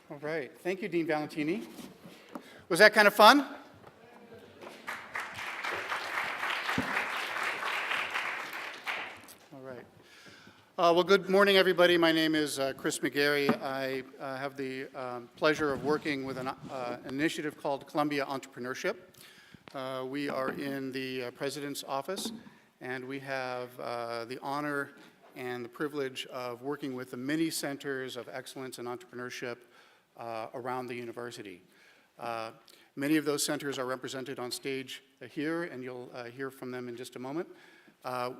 All right. Thank you, Dean Valentini. Was that kind of fun? All right. Well, good morning, everybody. My name is Chris McGarry. I have the pleasure of working with an initiative called Columbia Entrepreneurship. We are in the President's office, and we have the honor and the privilege of working with the many centers of excellence and entrepreneurship around the university. Many of those centers are represented on stage here, and you'll hear from them in just a moment.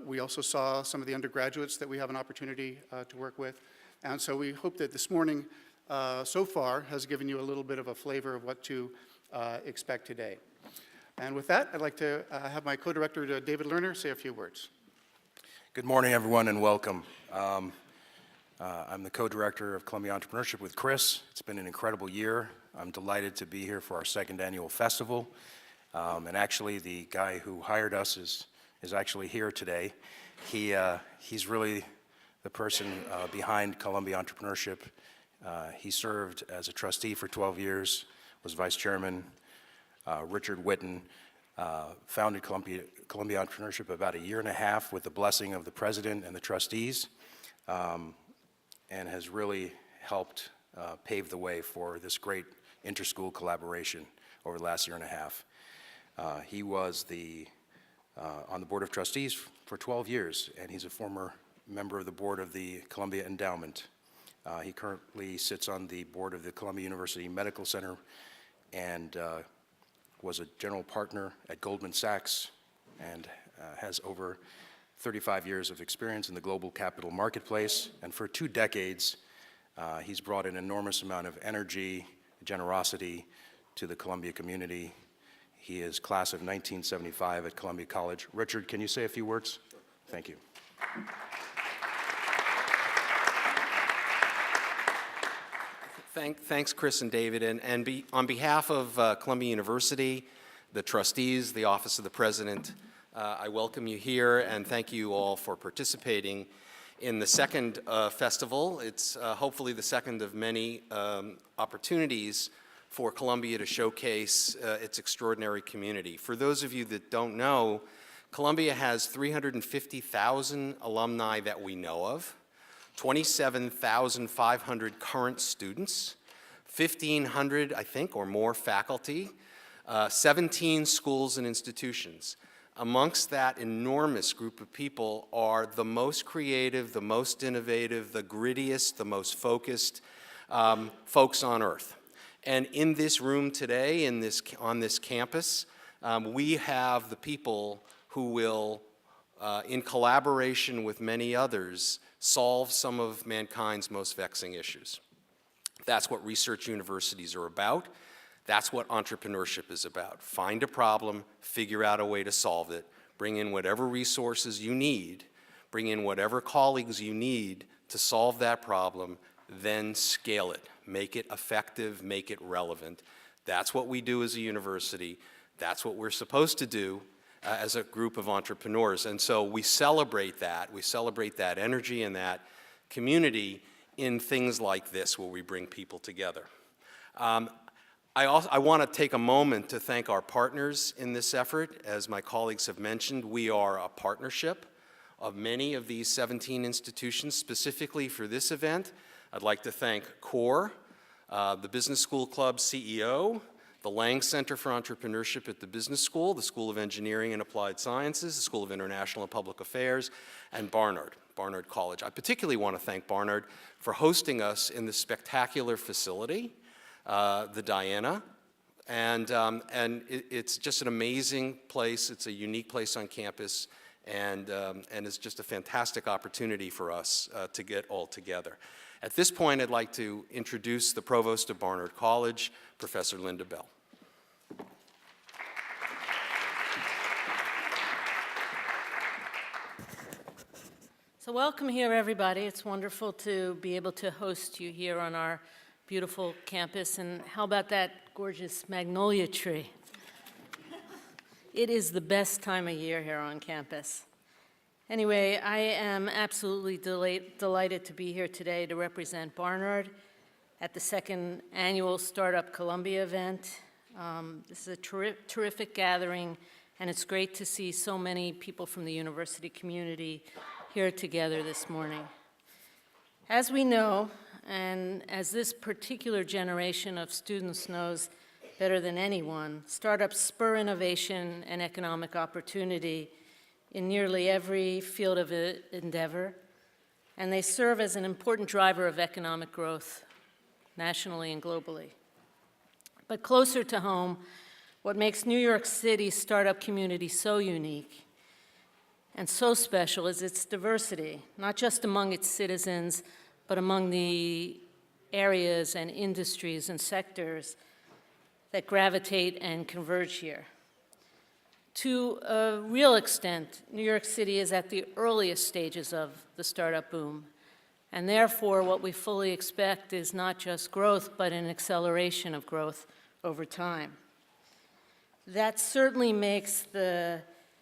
We also saw some of the undergraduates that we have an opportunity to work with. And so we hope that this morning, so far, has given you a little bit of a flavor of what to expect today. And with that, I'd like to have my co-director, David Lerner, say a few words. Good morning, everyone, and welcome. I'm the co-director of Columbia Entrepreneurship with Chris. It's been an incredible year. I'm delighted to be here for our second annual festival. And actually, the guy who hired us is actually here today. He's really the person behind Columbia Entrepreneurship. He served as a trustee for 12 years, was vice chairman. Richard Whitten founded Columbia Entrepreneurship about a year and a half with the blessing of the president and the trustees, and has really helped pave the way for this great inter-school collaboration over the last year and a half. He was on the Board of Trustees for 12 years, and he's a former member of the board of the Columbia Endowment. He currently sits on the board of the Columbia University Medical Center and was a general partner at Goldman Sachs and has over 35 years of experience in the global capital marketplace. And for 2 decades, he's brought an enormous amount of energy, generosity to the Columbia community. He is class of 1975 at Columbia College. Richard, can you say a few words? Thank you. Thanks, Chris and David. And on behalf of Columbia University, the trustees, the Office of the President, I welcome you here and thank you all for participating in the second festival. It's hopefully the second of many opportunities for Columbia to showcase its extraordinary community. For those of you that don't know, Columbia has 350,000 alumni that we know of, 27,500 current students, 1,500, I think, or more faculty, 17 schools and institutions. Amongst that enormous group of people are the most creative, the most innovative, the grittiest, the most focused folks on earth. And in this room today, on this campus, we have the people who will, in collaboration with many others, solve some of mankind's most vexing issues. That's what research universities are about. That's what entrepreneurship is about. Find a problem, figure out a way to solve it, bring in whatever resources you need, bring in whatever colleagues you need to solve that problem, then scale it. Make it effective, make it relevant. That's what we do as a university. That's what we're supposed to do as a group of entrepreneurs. And so we celebrate that. We celebrate that energy and that community in things like this where we bring people together. I want to take a moment to thank our partners in this effort. As my colleagues have mentioned, we are a partnership of many of these 17 institutions. Specifically for this event, I'd like to thank CORE, the Business School Club CEO, the Lang Center for Entrepreneurship at the Business School, the School of Engineering and Applied Sciences, the School of International and Public Affairs, and Barnard College. I particularly want to thank Barnard for hosting us in this spectacular facility, the Diana, and it's just an amazing place. It's a unique place on campus, and it's just a fantastic opportunity for us to get all together. At this point, I'd like to introduce the Provost of Barnard College, Professor Linda Bell. So welcome here, everybody. It's wonderful to be able to host you here on our beautiful campus. And how about that gorgeous magnolia tree? It is the best time of year here on campus. Anyway, I am absolutely delighted to be here today to represent Barnard. at the second annual StarupColumbia event. This is a terrific gathering, and it's great to see so many people from the university community here together this morning. As we know, and as this particular generation of students knows better than anyone, startups spur innovation and economic opportunity in nearly every field of endeavor, and they serve as an important driver of economic growth nationally and globally. But closer to home, what makes New York City's startup community so unique and so special is its diversity, not just among its citizens, but among the areas and industries and sectors that gravitate and converge here. To a real extent, New York City is at the earliest stages of the startup boom, and therefore what we fully expect is not just growth, but an acceleration of growth over time. That certainly makes the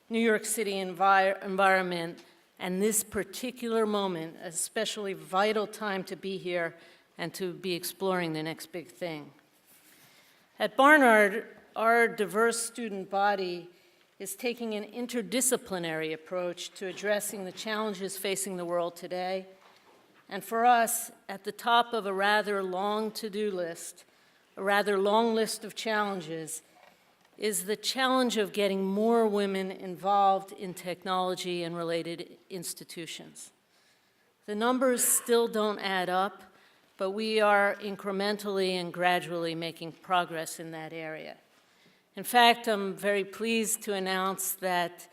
New York City environment and this particular moment a especially vital time to be here and to be exploring the next big thing. At Barnard, our diverse student body is taking an interdisciplinary approach to addressing the challenges facing the world today. And for us, at the top of a rather long to-do list, a rather long list of challenges, is the challenge of getting more women involved in technology and related institutions. The numbers still don't add up, but we are incrementally and gradually making progress in that area. In fact, I'm very pleased to announce that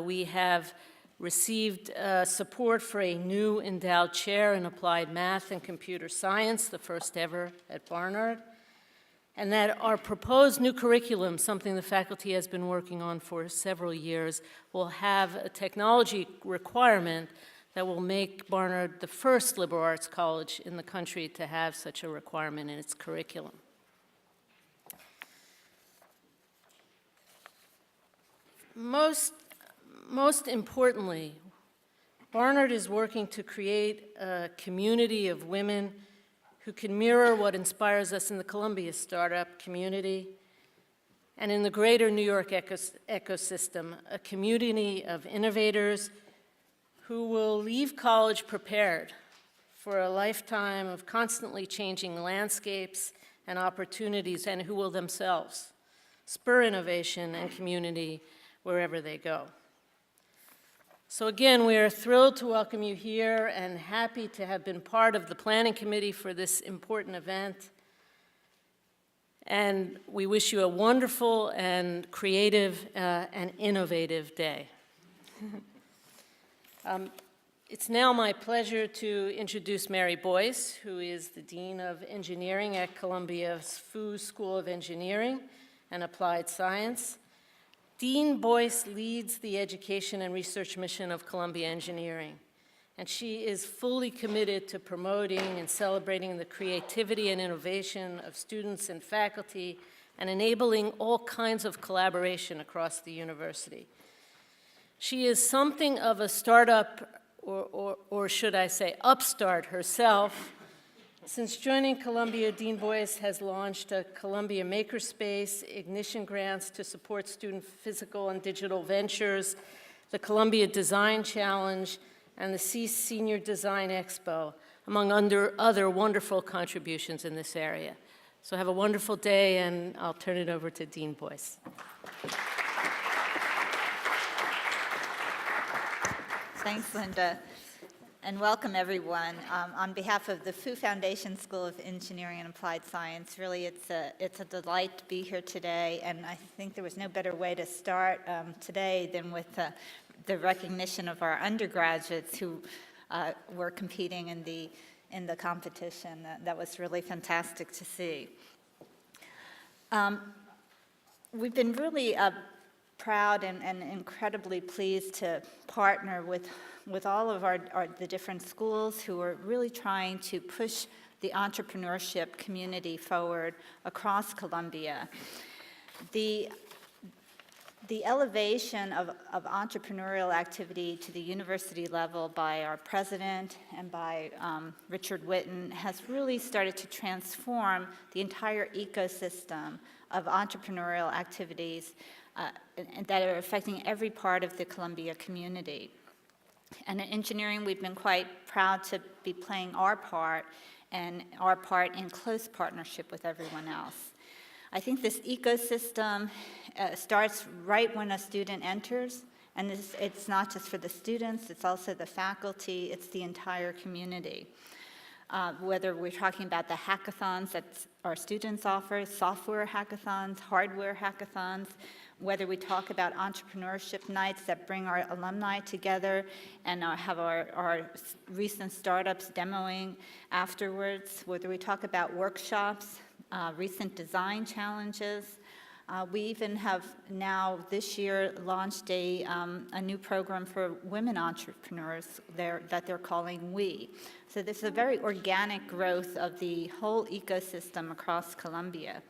we have received support for a new endowed chair in applied math and computer science, the first ever at Barnard, and that our proposed new curriculum, something the faculty has been working on for several years, will have a technology requirement that will make Barnard the first liberal arts college in the country to have such a requirement in its curriculum. Most importantly, Barnard is working to create a community of women who can mirror what inspires us in the Columbia startup community and in the greater New York ecosystem, a community of innovators who will leave college prepared for a lifetime of constantly changing landscapes and opportunities, and who will themselves spur innovation and community wherever they go. So again, we are thrilled to welcome you here and happy to have been part of the planning committee for this important event. And we wish you a wonderful and creative and innovative day. It's now my pleasure to introduce Mary Boyce, who is the Dean of Engineering at Columbia's Fu School of Engineering and Applied Science. Dean Boyce leads the education and research mission of Columbia Engineering, and she is fully committed to promoting and celebrating the creativity and innovation of students and faculty and enabling all kinds of collaboration across the university. She is something of a startup, or should I say upstart herself. Since joining Columbia, Dean Boyce has launched a Columbia Makerspace, Ignition Grants to support student physical and digital ventures, the Columbia Design Challenge, and the CEAS Senior Design Expo, among other wonderful contributions in this area. So have a wonderful day, and I'll turn it over to Dean Boyce. Thanks, Linda. And welcome, everyone. On behalf of the Fu Foundation School of Engineering and Applied Science, really it's a delight to be here today, and I think there was no better way to start today than with the recognition of our undergraduates who were competing in the competition. That was really fantastic to see. We've been really proud and incredibly pleased to partner with all of the different schools who are really trying to push the entrepreneurship community forward across Columbia. The elevation of entrepreneurial activity to the university level by our president and by Richard Whitten has really started to transform the entire ecosystem of entrepreneurial activities that are affecting every part of the Columbia community. And in engineering, we've been quite proud to be playing our part, and our part in close partnership with everyone else. I think this ecosystem starts right when a student enters, and it's not just for the students, it's also the faculty, it's the entire community. Whether we're talking about the hackathons that our students offer, software hackathons, hardware hackathons, whether we talk about entrepreneurship nights that bring our alumni together and have our recent startups demoing afterwards, whether we talk about workshops, recent design challenges. We even have now this year launched a new program for women entrepreneurs that they're calling We. So this is a very organic growth of the whole ecosystem across Columbia.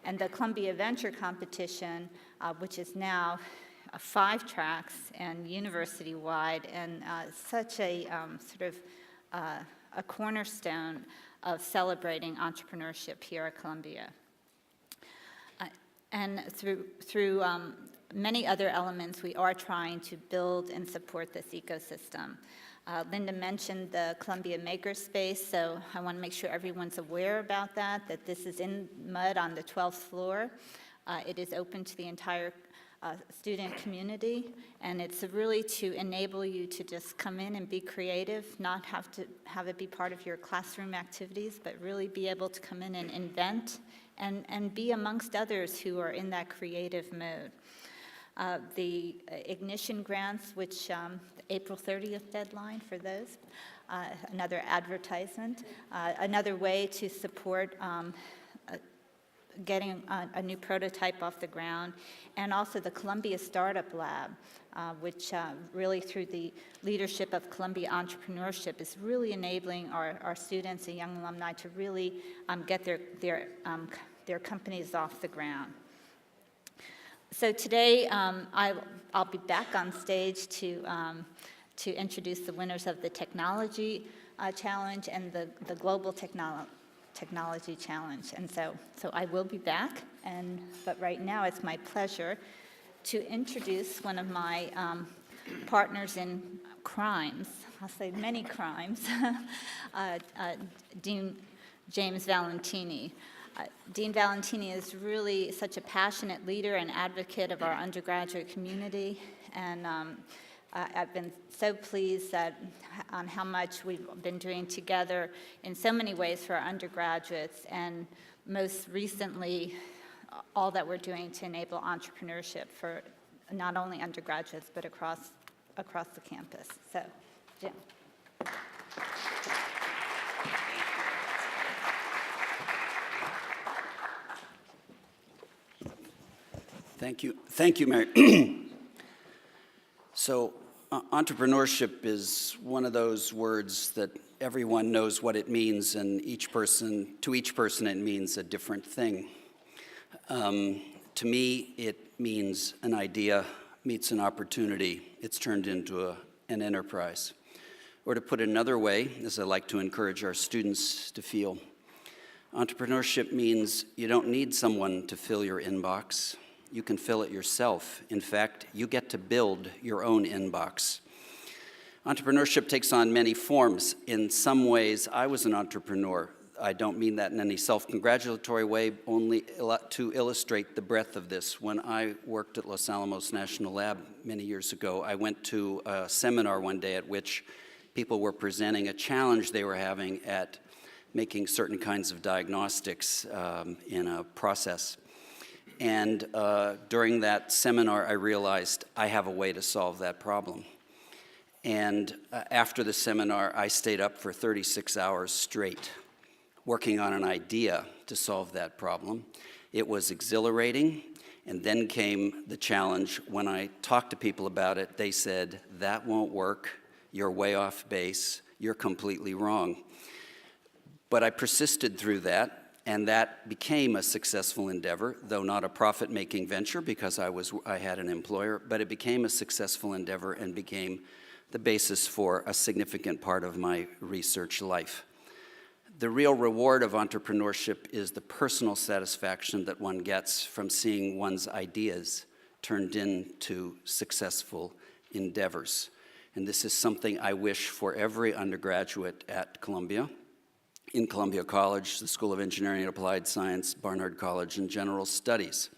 And the Columbia Venture Competition, which is now 5 tracks and university-wide, and such a sort of a cornerstone of celebrating entrepreneurship here at Columbia. And through many other elements, we are trying to build and support this ecosystem. Linda mentioned the Columbia Makerspace, so I want to make sure everyone's aware about that this is in MUD on the 12th floor. It is open to the entire student community, and it's really to enable you to just come in and be creative, not have to have it be part of your classroom activities, but really be able to come in and invent and be amongst others who are in that creative mode. The Ignition grants, which the April 30th deadline for those, another advertisement, another way to support getting a new prototype off the ground, and also the Columbia Startup Lab, which really through the leadership of Columbia Entrepreneurship is really enabling our students and young alumni to really get their companies off the ground. So today I'll be back on stage to introduce the winners of the Technology Challenge and the Global Technology Challenge. And so I will be back, but right now it's my pleasure to introduce one of my partners in crimes, I'll say many crimes, Dean James Valentini. Dean Valentini is really such a passionate leader and advocate of our undergraduate community, and I've been so pleased on how much we've been doing together in so many ways for our undergraduates, and most recently, all that we're doing to enable entrepreneurship for not only undergraduates, but across the campus. So, Jim. Thank you, Mary. So, entrepreneurship is one of those words that everyone knows what it means, and to each person it means a different thing. To me, it means an idea meets an opportunity. It's turned into an enterprise. Or to put it another way, as I like to encourage our students to feel, entrepreneurship means you don't need someone to fill your inbox. You can fill it yourself. In fact, you get to build your own inbox. Entrepreneurship takes on many forms. In some ways, I was an entrepreneur. I don't mean that in any self-congratulatory way, only to illustrate the breadth of this. When I worked at Los Alamos National Lab many years ago, I went to a seminar one day at which people were presenting a challenge they were having at making certain kinds of diagnostics in a process. And during that seminar, I realized I have a way to solve that problem. And after the seminar, I stayed up for 36 hours straight, working on an idea to solve that problem. It was exhilarating, and then came the challenge. When I talked to people about it, they said, "That won't work, you're way off base, you're completely wrong." But I persisted through that, And that became a successful endeavor, though not a profit-making venture because I had an employer, but it became a successful endeavor and became the basis for a significant part of my research life. The real reward of entrepreneurship is the personal satisfaction that one gets from seeing one's ideas turned into successful endeavors. And this is something I wish for every undergraduate at Columbia, in Columbia College, the School of Engineering and Applied Science, Barnard College, and General Studies.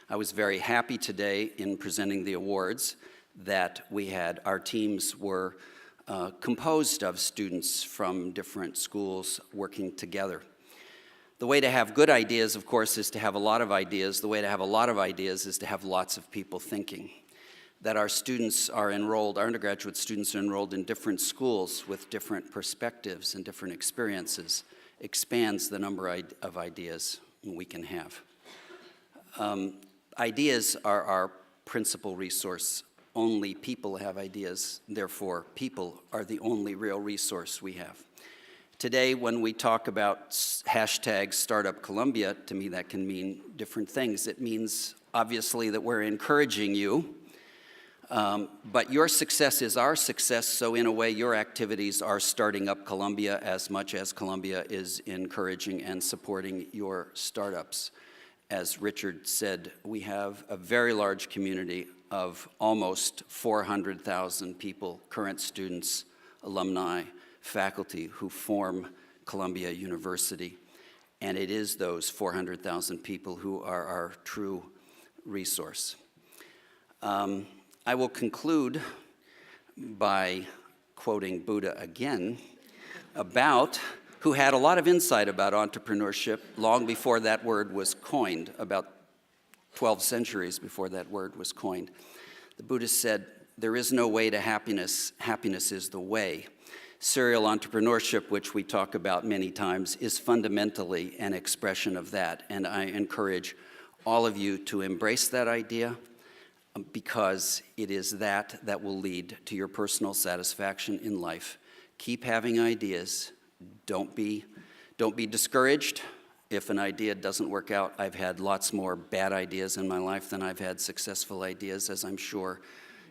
I was very happy today in presenting the awards that we had. Our teams were composed of students from different schools working together. The way to have good ideas, of course, is to have a lot of ideas. The way to have a lot of ideas is to have lots of people thinking. That our students are enrolled, our undergraduate students are enrolled in different schools with different perspectives and different experiences expands the number of ideas we can have. Ideas are our principal resource. Only people have ideas, therefore people are the only real resource we have. Today, when we talk about hashtag StarupColumbia, to me that can mean different things. It means, obviously, that we're encouraging you, but your success is our success, so in a way your activities are starting up Columbia as much as Columbia is encouraging and supporting your startups. As Richard said, we have a very large community of almost 400,000 people, current students, alumni, faculty who form Columbia University. And it is those 400,000 people who are our true resource. I will conclude by quoting Buddha again who had a lot of insight about entrepreneurship long before that word was coined, about 12 centuries before that word was coined. The Buddha said, "There is no way to happiness. Happiness is the way." Serial entrepreneurship, which we talk about many times, is fundamentally an expression of that. And I encourage all of you to embrace that idea because it is that will lead to your personal satisfaction in life. Keep having ideas. Don't be discouraged if an idea doesn't work out. I've had lots more bad ideas in my life than I've had successful ideas, as I'm sure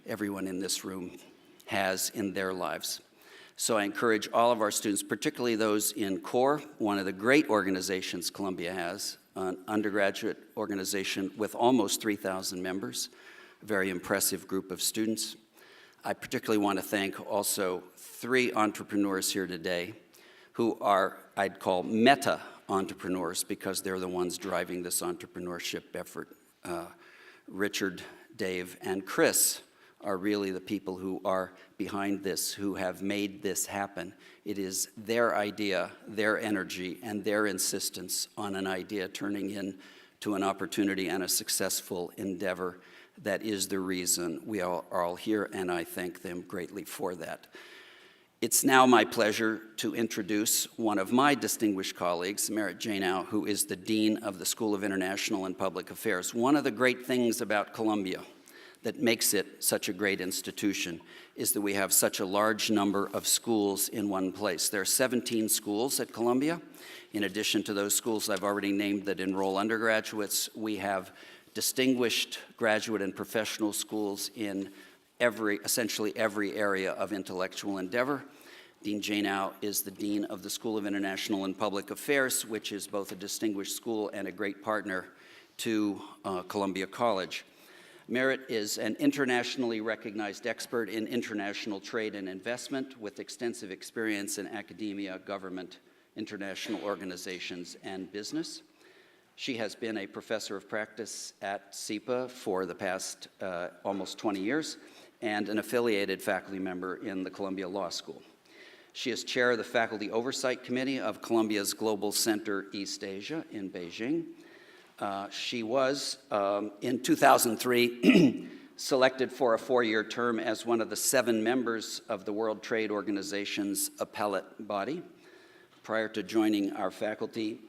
everyone in this room has in their lives. So I encourage all of our students, particularly those in CORE, one of the great organizations Columbia has, an undergraduate organization with almost 3,000 members, a very impressive group of students. I particularly want to thank also 3 entrepreneurs here today who are, I'd call, meta-entrepreneurs because they're the ones driving this entrepreneurship effort. Richard, Dave, and Chris are really the people who are behind this, who have made this happen. It is their idea, their energy, and their insistence on an idea turning into an opportunity and a successful endeavor that is the reason we are all here, and I thank them greatly for that. It's now my pleasure to introduce one of my distinguished colleagues, Merit Janow, who is the Dean of the School of International and Public Affairs. One of the great things about Columbia that makes it such a great institution is that we have such a large number of schools in one place. There are 17 schools at Columbia. In addition to those schools I've already named that enroll undergraduates, we have distinguished graduate and professional schools in essentially every area of intellectual endeavor. Dean Janow is the Dean of the School of International and Public Affairs, which is both a distinguished school and a great partner to Columbia College. Merit is an internationally recognized expert in international trade and investment with extensive experience in academia, government, international organizations, and business. She has been a professor of practice at SIPA for the past almost 20 years and an affiliated faculty member in the Columbia Law School. She is chair of the Faculty Oversight Committee of Columbia's Global Center East Asia in Beijing. She was, in 2003, selected for a 4-year term as one of the 7 members of the World Trade Organization's appellate body. Prior to joining our faculty,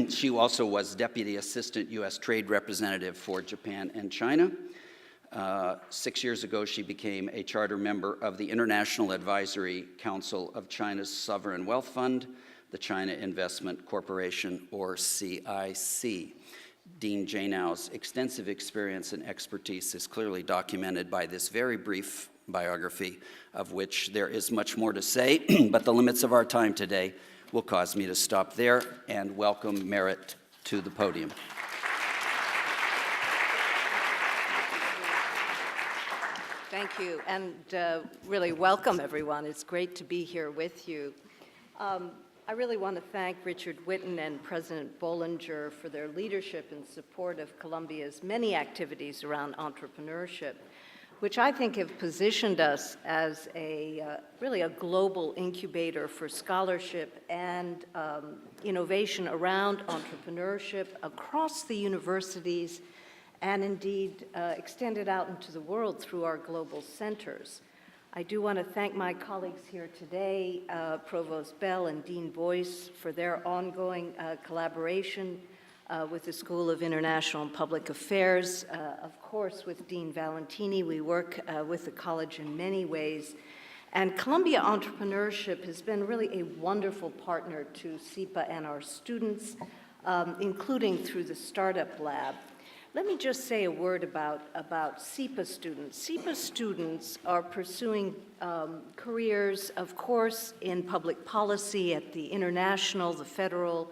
she also was Deputy Assistant U.S. Trade Representative for Japan and China. 6 years ago, she became a charter member of the International Advisory Council of China's Sovereign Wealth Fund, the China Investment Corporation, or CIC. Dean Janow's extensive experience and expertise is clearly documented by this very brief biography, of which there is much more to say, but the limits of our time today will cause me to stop there and welcome Merritt to the podium. Thank you, and really welcome, everyone. It's great to be here with you. I really want to thank Richard Whitten and President Bollinger for their leadership and support of Columbia's many activities around entrepreneurship, which I think have positioned us as really a global incubator for scholarship and innovation around entrepreneurship across the universities and indeed extended out into the world through our global centers. I do want to thank my colleagues here today, Provost Bell and Dean Boyce, for their ongoing collaboration with the School of International and Public Affairs. Of course, with Dean Valentini, we work with the college in many ways. And Columbia Entrepreneurship has been really a wonderful partner to SIPA and our students, including through the Startup Lab. Let me just say a word about SIPA students. SIPA students are pursuing careers, of course, in public policy at the international, the federal,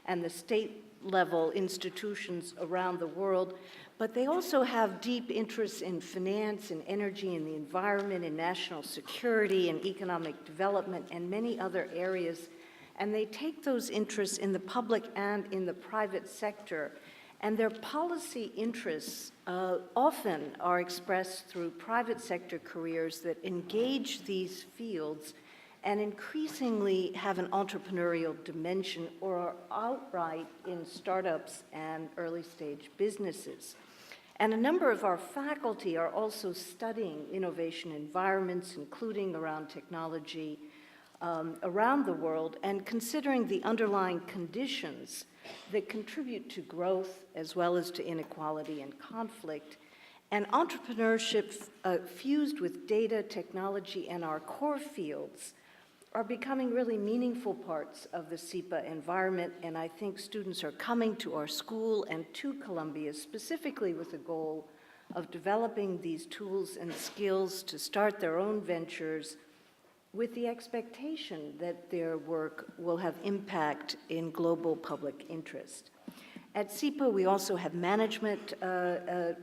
and the state level institutions around the world, but they also have deep interests in finance and energy and the environment and national security and economic development and many other areas. And they take those interests in the public and in the private sector. And their policy interests often are expressed through private sector careers that engage these fields and increasingly have an entrepreneurial dimension or are outright in startups and early stage businesses. And a number of our faculty are also studying innovation environments, including around technology around the world, and considering the underlying conditions that contribute to growth as well as to inequality and conflict. And entrepreneurship fused with data, technology, and our core fields are becoming really meaningful parts of the SIPA environment, and I think students are coming to our school and to Columbia specifically with the goal of developing these tools and skills to start their own ventures with the expectation that their work will have impact in global public interest. At SIPA, we also have management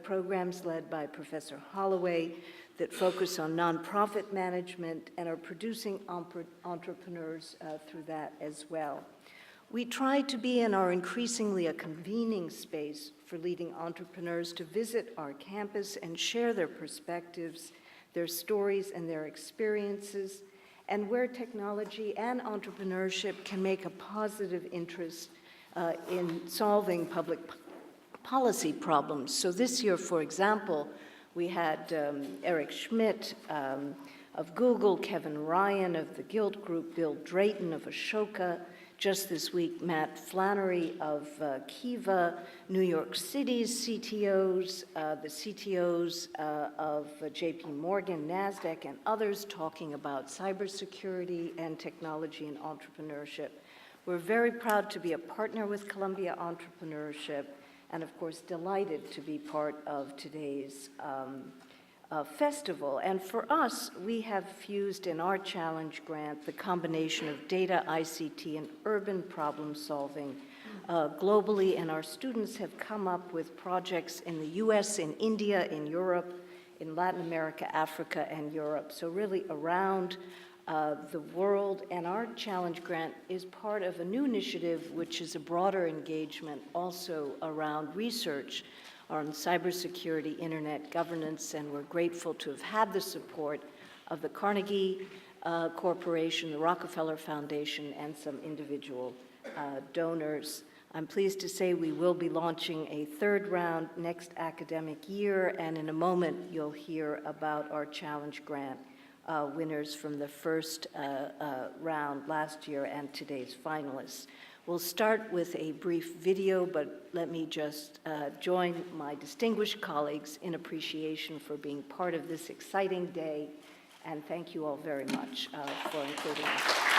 programs led by Professor Holloway that focus on nonprofit management and are producing entrepreneurs through that as well. We try to be and are increasingly a convening space for leading entrepreneurs to visit our campus and share their perspectives, their stories, and their experiences, and where technology and entrepreneurship can make a positive interest in solving public policy problems. So this year, for example, we had Eric Schmidt of Google, Kevin Ryan of the Guild Group, Bill Drayton of Ashoka, just this week, Matt Flannery of Kiva, New York City's CTOs, the CTOs of JP Morgan, NASDAQ, and others talking about cybersecurity and technology and entrepreneurship. We're very proud to be a partner with Columbia Entrepreneurship, and of course delighted to be part of today's festival. And for us, we have fused in our challenge grant the combination of data, ICT, and urban problem solving globally, and our students have come up with projects in the US, in India, in Europe, in Latin America, Africa, and Europe. So really around the world, and our challenge grant is part of a new initiative which is a broader engagement also around research on cybersecurity, internet governance, and we're grateful to have had the support of the Carnegie Corporation, the Rockefeller Foundation, and some individual donors. I'm pleased to say we will be launching a third round next academic year, and in a moment you'll hear about our challenge grant winners from the first round last year and today's finalists. We'll start with a brief video, but let me just join my distinguished colleagues in appreciation for being part of this exciting day, and thank you all very much for including us.